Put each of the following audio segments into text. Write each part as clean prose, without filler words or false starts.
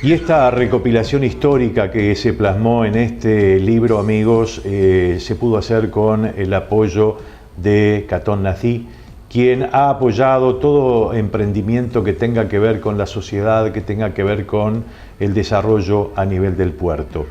Y esta recopilación histórica que se plasmó en este libro, amigos, se pudo hacer con el apoyo de Catón Nací, quien ha apoyado todo emprendimiento que tenga que ver con la sociedad, que tenga que ver con el desarrollo a nivel del puerto.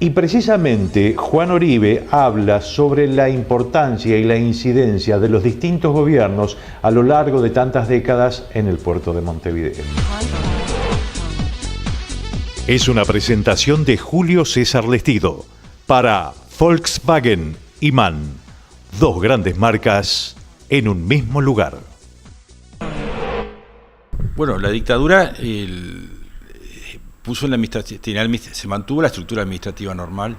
Y precisamente Juan Oribe habla sobre la importancia y la incidencia de los distintos gobiernos a lo largo de tantas décadas en el puerto de Montevideo. Es una presentación de Julio César Lestido para Volkswagen y MAN, dos grandes marcas en un mismo lugar. Bueno, la dictadura puso en la administración, se mantuvo la estructura administrativa normal,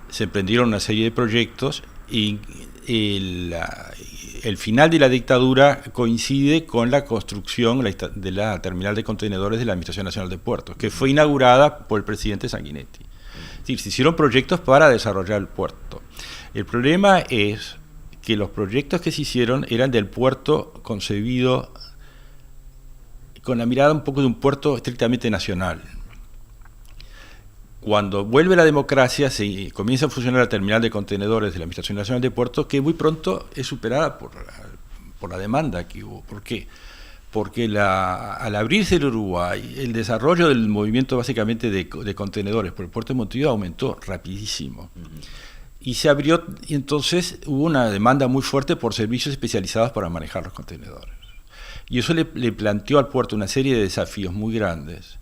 se emprendieron una serie de proyectos y el final de la dictadura coincide con la construcción de la terminal de contenedores de la Administración Nacional de Puertos, que fue inaugurada por el presidente Sanguinetti. Es decir, se hicieron proyectos para desarrollar el puerto. El problema es que los proyectos que se hicieron eran del puerto concebido con la mirada un poco de un puerto estrictamente nacional. Cuando vuelve la democracia, se comienza a funcionar la terminal de contenedores de la Administración Nacional de Puertos, que muy pronto es superada por la demanda que hubo. ¿Por qué? Porque al abrirse el Uruguay, el desarrollo del movimiento básicamente de contenedores por el puerto de Montevideo aumentó rapidísimo. Y se abrió, y entonces hubo una demanda muy fuerte por servicios especializados para manejar los contenedores. Y eso le planteó al puerto una serie de desafíos muy grandes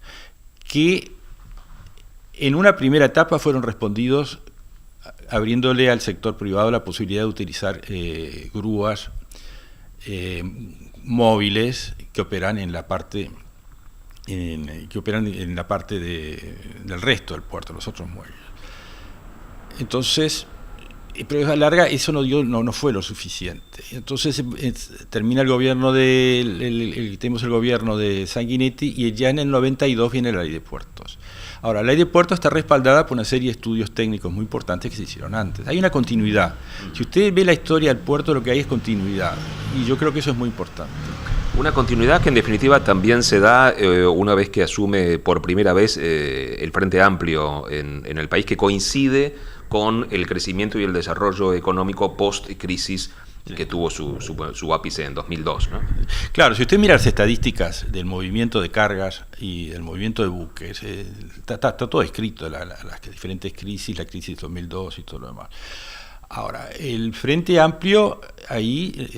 que en una primera etapa fueron respondidos abriéndole al sector privado la posibilidad de utilizar grúas móviles que operan en la parte del resto del puerto, los otros muelles. Entonces, pero a la larga eso no fue lo suficiente. Entonces termina el gobierno tenemos el gobierno de Sanguinetti y ya en el 92 viene la ley de puertos. Ahora, la ley de puertos está respaldada por una serie de estudios técnicos muy importantes que se hicieron antes. Hay una continuidad. Si usted ve la historia del puerto, lo que hay es continuidad. Y yo creo que eso es muy importante. Una continuidad que en definitiva también se da una vez que asume por primera vez el Frente Amplio en el país, que coincide con el crecimiento y el desarrollo económico post-crisis que tuvo su ápice en 2002, ¿no? Claro, si usted mira las estadísticas del movimiento de cargas y del movimiento de buques, está todo escrito, las diferentes crisis, la crisis de 2002 y todo lo demás. Ahora, el Frente Amplio ahí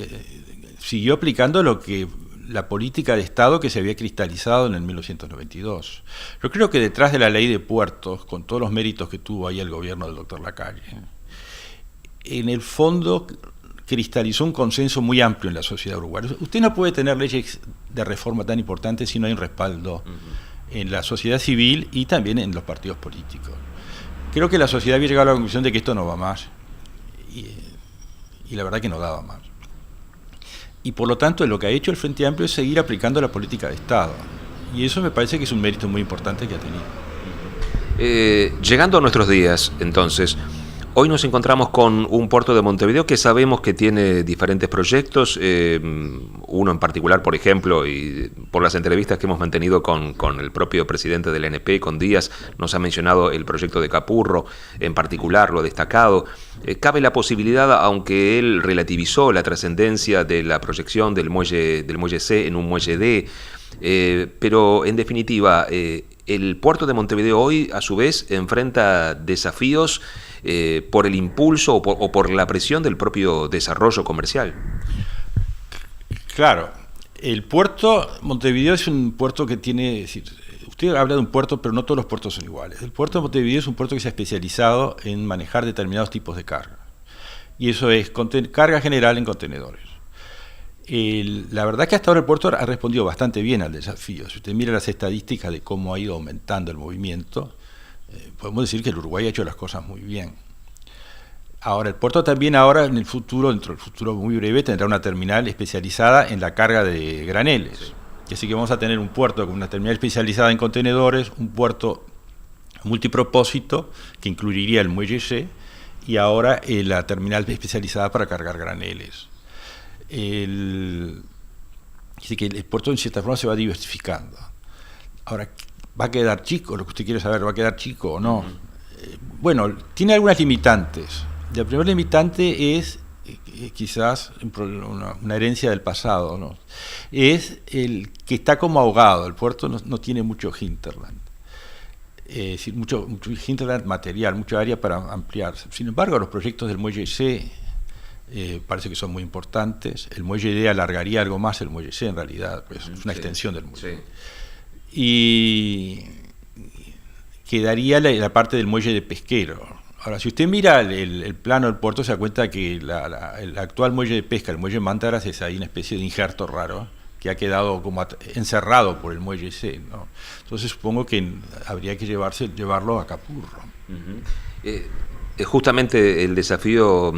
siguió aplicando la política de Estado que se había cristalizado en el 1992. Yo creo que detrás de la ley de puertos, con todos los méritos que tuvo ahí el gobierno del doctor Lacalle, en el fondo cristalizó un consenso muy amplio en la sociedad uruguaya. Usted no puede tener leyes de reforma tan importantes si no hay un respaldo en la sociedad civil y también en los partidos políticos. Creo que la sociedad había llegado a la conclusión de que esto no va más, y la verdad que no daba más. Y por lo tanto lo que ha hecho el Frente Amplio es seguir aplicando la política de Estado. Y eso me parece que es un mérito muy importante que ha tenido. Llegando a nuestros días, entonces, hoy nos encontramos con un puerto de Montevideo que sabemos que tiene diferentes proyectos, uno en particular, por ejemplo, y por las entrevistas que hemos mantenido con el propio presidente del NP, con Díaz, nos ha mencionado el proyecto de Capurro, en particular, lo destacado. Cabe la posibilidad, aunque él relativizó la trascendencia de la proyección del muelle C en un muelle D, pero en definitiva, el puerto de Montevideo hoy, a su vez, enfrenta desafíos por el impulso o por la presión del propio desarrollo comercial. Claro, el puerto Montevideo es un puerto que tiene, es decir, usted habla de un puerto, pero no todos los puertos son iguales. El puerto de Montevideo es un puerto que se ha especializado en manejar determinados tipos de carga. Y eso es carga general en contenedores. La verdad que hasta ahora el puerto ha respondido bastante bien al desafío. Si usted mira las estadísticas de cómo ha ido aumentando el movimiento, podemos decir que el Uruguay ha hecho las cosas muy bien. Ahora, el puerto también ahora, en el futuro, dentro del futuro muy breve, tendrá una terminal especializada en la carga de graneles. Así que vamos a tener un puerto con una terminal especializada en contenedores, un puerto multipropósito que incluiría el muelle C y ahora la terminal especializada para cargar graneles. Así que el puerto en cierta forma se va diversificando. Ahora, ¿va a quedar chico? Lo que usted quiere saber, ¿va a quedar chico o no? Bueno, tiene algunas limitantes. La primera limitante es quizás una herencia del pasado, ¿no? Es el que está como ahogado. El puerto no tiene mucho hinterland. Es decir, mucho hinterland material, mucha área para ampliarse. Sin embargo, los proyectos del muelle C parece que son muy importantes. El muelle D alargaría algo más el muelle C, en realidad, pues es una extensión del muelle. Sí. Y quedaría la parte del muelle de pesquero. Ahora, si usted mira el plano del puerto, se da cuenta que el actual muelle de pesca, el muelle Mántaras, es ahí una especie de injerto raro que ha quedado como encerrado por el muelle C, ¿no? Entonces supongo que habría que llevarlo a Capurro. Justamente el desafío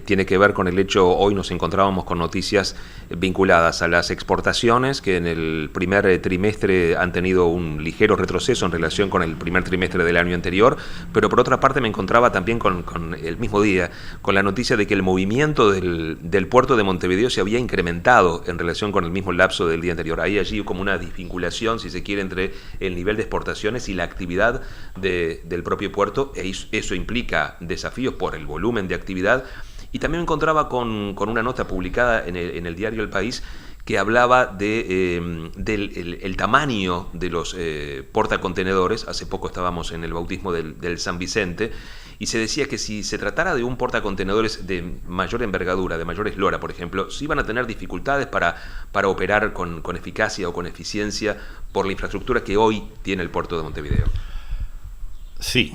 tiene que ver con el hecho, hoy nos encontrábamos con noticias vinculadas a las exportaciones, que en el primer trimestre han tenido un ligero retroceso en relación con el primer trimestre del año anterior, pero por otra parte me encontraba también con el mismo día, con la noticia de que el movimiento del puerto de Montevideo se había incrementado en relación con el mismo lapso del día anterior. Hay allí como una desvinculación, si se quiere, entre el nivel de exportaciones y la actividad del propio puerto, e eso implica desafíos por el volumen de actividad. Y también me encontraba con una nota publicada en el diario El País que hablaba del tamaño de los portacontenedores. Hace poco estábamos en el bautismo del San Vicente y se decía que si se tratara de un portacontenedores de mayor envergadura, de mayor eslora, por ejemplo, sí iban a tener dificultades para operar con eficacia o con eficiencia por la infraestructura que hoy tiene el puerto de Montevideo. Sí.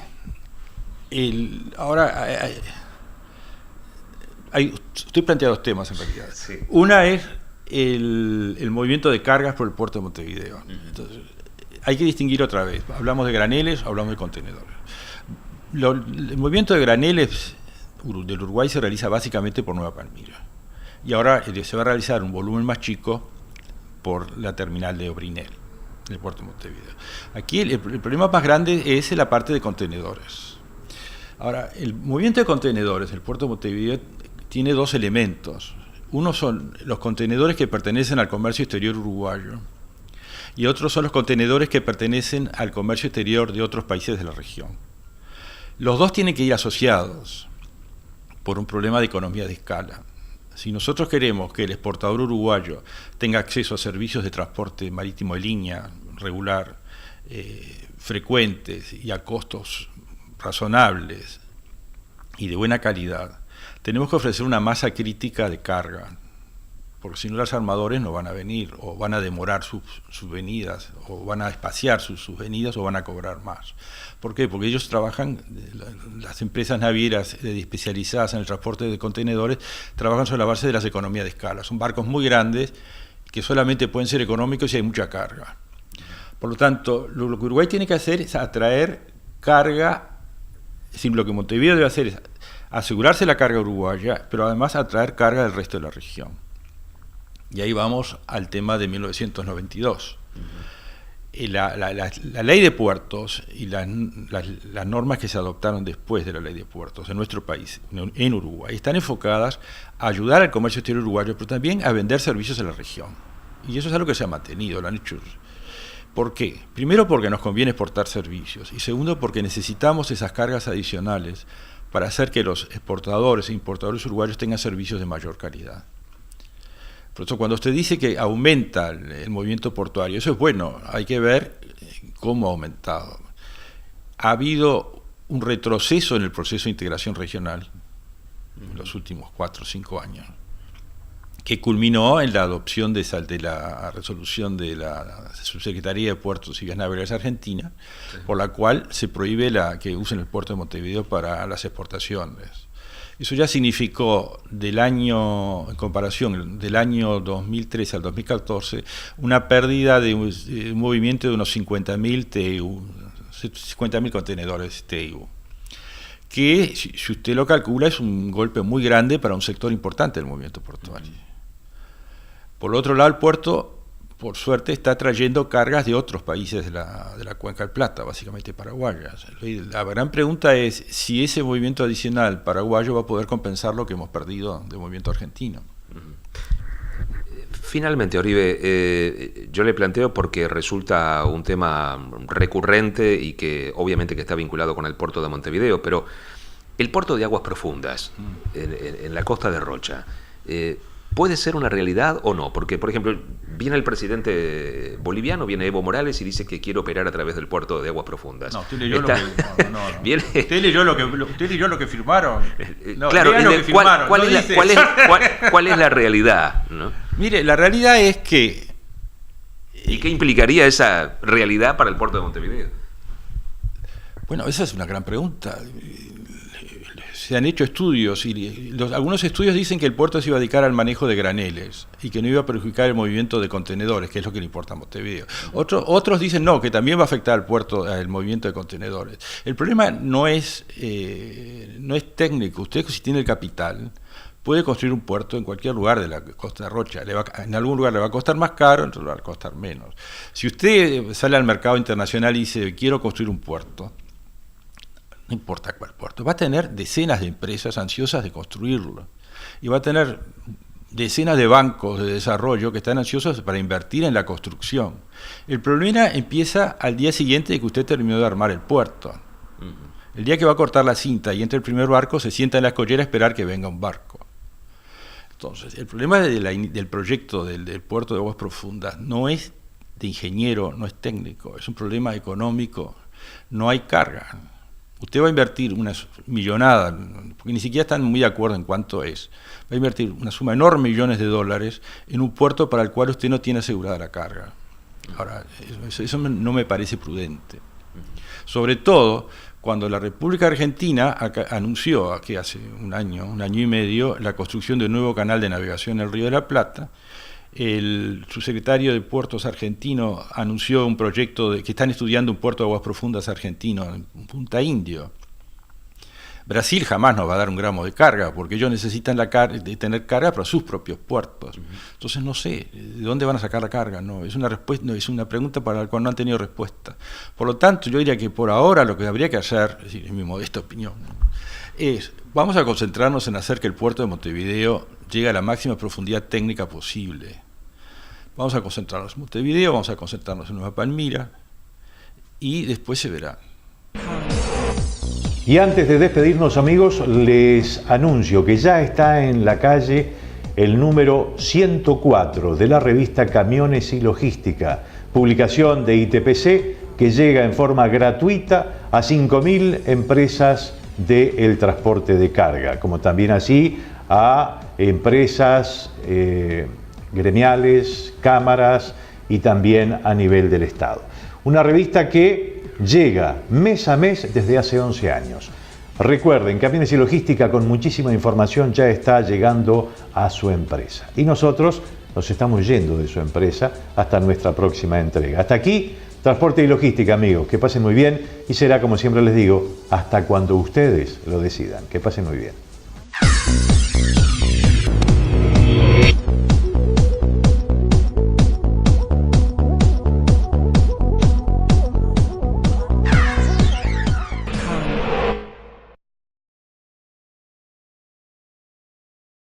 Estoy planteando dos temas en realidad. Sí. Una es el movimiento de cargas por el puerto de Montevideo. Entonces, hay que distinguir otra vez. Hablamos de graneles, hablamos de contenedores. El movimiento de graneles del Uruguay se realiza básicamente por Nueva Palmira. Y ahora se va a realizar un volumen más chico por la terminal de Obrinel, del puerto de Montevideo. Aquí el problema más grande es la parte de contenedores. Ahora, el movimiento de contenedores del puerto de Montevideo tiene dos elementos. Uno son los contenedores que pertenecen al comercio exterior uruguayo y otros son los contenedores que pertenecen al comercio exterior de otros países de la región. Los dos tienen que ir asociados por un problema de economía de escala. Si nosotros queremos que el exportador uruguayo tenga acceso a servicios de transporte marítimo de línea regular, frecuentes y a costos razonables y de buena calidad, tenemos que ofrecer una masa crítica de carga, porque si no los armadores no van a venir, o van a demorar sus venidas, o van a espaciar sus venidas, o van a cobrar más. ¿Por qué? Porque ellos trabajan, las empresas navieras especializadas en el transporte de contenedores, trabajan sobre la base de las economías de escala. Son barcos muy grandes que solamente pueden ser económicos si hay mucha carga. Por lo tanto, lo que Uruguay tiene que hacer es atraer carga. Es decir, lo que Montevideo debe hacer es asegurarse la carga uruguaya, pero además atraer carga del resto de la región. Y ahí vamos al tema de 1992. La ley de puertos y las normas que se adoptaron después de la ley de puertos en nuestro país, en Uruguay, están enfocadas a ayudar al comercio exterior uruguayo, pero también a vender servicios en la región. Y eso es algo que se ha mantenido, lo han hecho. ¿Por qué? Primero porque nos conviene exportar servicios y segundo porque necesitamos esas cargas adicionales para hacer que los exportadores e importadores uruguayos tengan servicios de mayor calidad. Por eso cuando usted dice que aumenta el movimiento portuario, eso es bueno, hay que ver cómo ha aumentado. Ha habido un retroceso en el proceso de integración regional en los últimos 4 o 5 años, que culminó en la adopción de la resolución de la Subsecretaría de Puertos y Vías Navieras Argentina, sí, por la cual se prohíbe que usen el puerto de Montevideo para las exportaciones. Eso ya significó, en comparación del año 2013 al 2014, una pérdida de un movimiento de unos 50.000 TEU, 50.000 contenedores TEU, que si usted lo calcula es un golpe muy grande para un sector importante del movimiento portuario. Por otro lado, el puerto, por suerte, está trayendo cargas de otros países de la Cuenca del Plata, básicamente paraguayas. La gran pregunta es si ese movimiento adicional paraguayo va a poder compensar lo que hemos perdido del movimiento argentino. Finalmente, Oribe, yo le planteo porque resulta un tema recurrente y que obviamente que está vinculado con el puerto de Montevideo, pero el puerto de aguas profundas en la costa de Rocha, ¿puede ser una realidad o no? Porque, por ejemplo, viene el presidente boliviano, viene Evo Morales y dice que quiere operar a través del puerto de aguas profundas. No, usted leyó lo que... No. Viene... Usted leyó lo que firmaron. No, claro, lo que firmaron. ¿Cuál es la realidad, ¿no? Mire, la realidad es que... ¿Y qué implicaría esa realidad para el puerto de Montevideo? Bueno, esa es una gran pregunta. Se han hecho estudios y algunos estudios dicen que el puerto se iba a dedicar al manejo de graneles y que no iba a perjudicar el movimiento de contenedores, que es lo que le importa a Montevideo. Otros dicen no, que también va a afectar al puerto, el movimiento de contenedores. El problema no es técnico. Usted, si tiene el capital, puede construir un puerto en cualquier lugar de la costa de Rocha. En algún lugar le va a costar más caro, en otro lugar le va a costar menos. Si usted sale al mercado internacional y dice quiero construir un puerto, no importa cuál puerto, va a tener decenas de empresas ansiosas de construirlo y va a tener decenas de bancos de desarrollo que están ansiosos para invertir en la construcción. El problema empieza al día siguiente de que usted terminó de armar el puerto. El día que va a cortar la cinta y entra el primer barco, se sienta en la escollera a esperar que venga un barco. Entonces, el problema del proyecto del puerto de aguas profundas no es de ingeniero, no es técnico, es un problema económico, no hay carga. Usted va a invertir una millonada, porque ni siquiera están muy de acuerdo en cuánto es, va a invertir una suma enorme, millones de dólares, en un puerto para el cual usted no tiene asegurada la carga. Ahora, eso no me parece prudente. Sobre todo cuando la República Argentina anunció que hace un año y medio, la construcción de un nuevo canal de navegación en el Río de la Plata. El subsecretario de Puertos argentino anunció un proyecto que están estudiando un puerto de aguas profundas argentino en Punta Indio. Brasil jamás nos va a dar un gramo de carga, porque ellos necesitan tener carga para sus propios puertos. Entonces no sé, ¿de dónde van a sacar la carga? No, es una pregunta para la cual no han tenido respuesta. Por lo tanto, yo diría que por ahora lo que habría que hacer, es decir, en mi modesta opinión, vamos a concentrarnos en hacer que el puerto de Montevideo llegue a la máxima profundidad técnica posible. Vamos a concentrarnos en Montevideo, vamos a concentrarnos en Nueva Palmira y después se verá. Y antes de despedirnos, amigos, les anuncio que ya está en la calle el número 104 de la revista Camiones y Logística, publicación de ITPC que llega en forma gratuita a 5.000 empresas del transporte de carga, como también así a empresas gremiales, cámaras y también a nivel del Estado. Una revista que llega mes a mes desde hace 11 años. Recuerden, Camiones y Logística con muchísima información ya está llegando a su empresa. Y nosotros nos estamos yendo de su empresa hasta nuestra próxima entrega. Hasta aquí, Transporte y Logística, amigos. Que pasen muy bien y será, como siempre les digo, hasta cuando ustedes lo decidan. Que pasen muy bien.